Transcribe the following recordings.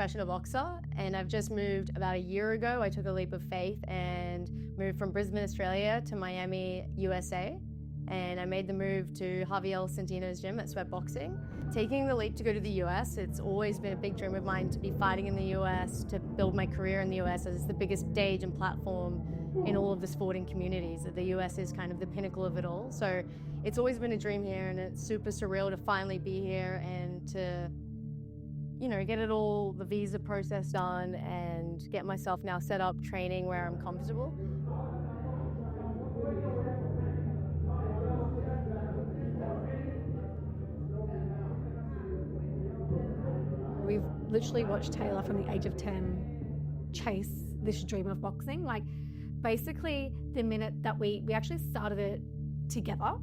professional boxer, and I've just moved about a year ago. I took a leap of faith and moved from Brisbane, Australia to Miami, USA. And I made the move to Javier Centino's gym at Sweat Boxing. Taking the leap to go to the US, it's always been a big dream of mine to be fighting in the US, to build my career in the US, as it's the biggest stage and platform in all of the sporting communities. The US is kind of the pinnacle of it all. So it's always been a dream here, and it's super surreal to finally be here and to, you know, get it all, the visa process done, and get myself now set up training where I'm comfortable. We've literally watched Taylah from the age of 10 chase this dream of boxing. Like, basically, the minute that we actually started it together.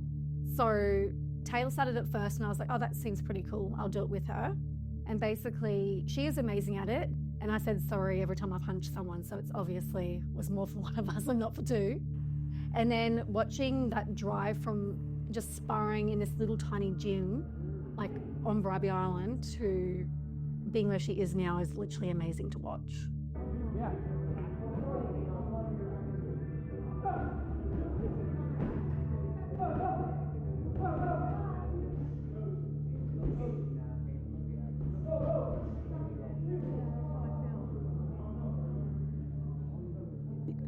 So Taylah started it first, and I was like, oh, that seems pretty cool. I'll do it with her. And basically, she is amazing at it. And I said sorry every time I punched someone, so it's obviously was more for one of us and not for two. And then watching that drive from just sparring in this little tiny gym, like on Bribie Island, to being where she is now is literally amazing to watch. Yeah.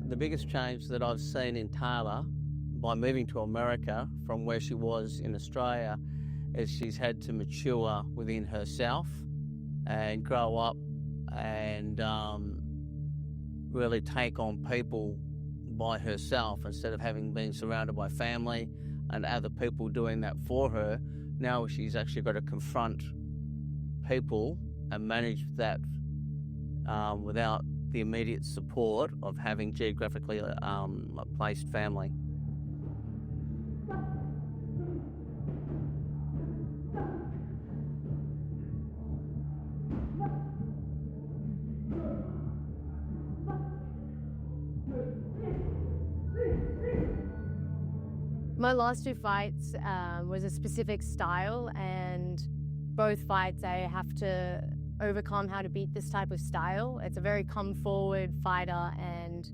The biggest change that I've seen in Taylah by moving to America from where she was in Australia is she's had to mature within herself and grow up and really take on people by herself instead of having been surrounded by family and other people doing that for her. Now she's actually got to confront people and manage that without the immediate support of having geographically placed family. My last two fights was a specific style, and both fights I have to overcome how to beat this type of style. It's a very come-forward fighter, and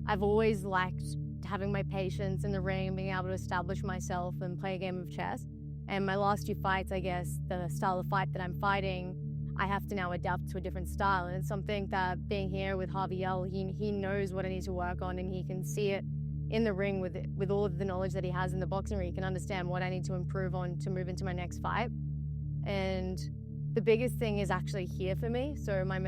I've always liked having my patience in the ring and being able to establish myself and play a game of chess. And my last two fights, I guess, the style of fight that I'm fighting, I have to now adapt to a different style. And it's something that being here with Javier, he knows what I need to work on, and he can see it in the ring with all of the knowledge that he has in the boxing ring. He can understand what I need to improve on to move into my next fight. And the biggest thing is actually here for me. So my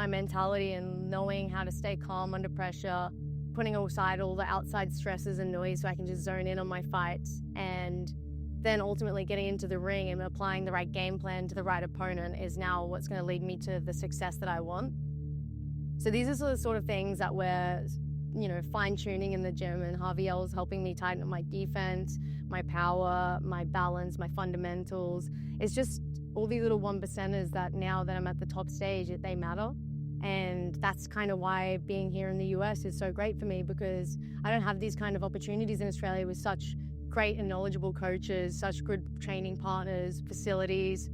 mentality and knowing how to stay calm under pressure, putting aside all the outside stresses and noise so I can just zone in on my fights, and then ultimately getting into the ring and applying the right game plan to the right opponent is now what's going to lead me to the success that I want. So these are the sort of things that we're, you know, fine-tuning in the gym, and Javier is helping me tighten up my defense, my power, my balance, my fundamentals. It's just all these little 1%ers that now that I'm at the top stage, they matter. And that's kind of why being here in the US is so great for me, because I don't have these kind of opportunities in Australia with such great and knowledgeable coaches, such good training partners, facilities,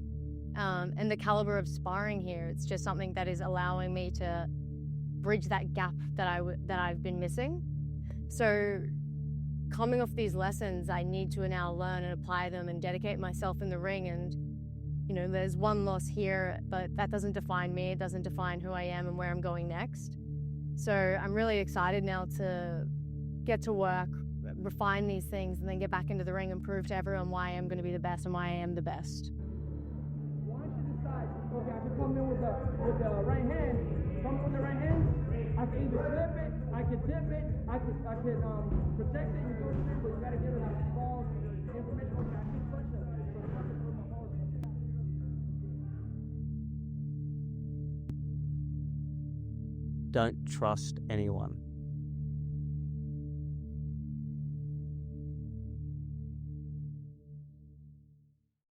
and the caliber of sparring here. It's just something that is allowing me to bridge that gap that I've been missing. So coming off these lessons, I need to now learn and apply them and dedicate myself in the ring. And, you know, there's one loss here, but that doesn't define me. It doesn't define who I am and where I'm going next. So I'm really excited now to get to work, refine these things, and then get back into the ring and prove to everyone why I'm going to be the best and why I am the best. Once you decide, okay, I can come in with the right hand, come in with the right hand, I can either flip it, I can dip it, I can protect it and go through, but you gotta give it like false information. Okay, I can touch it. So the person put my horse. Don't trust anyone.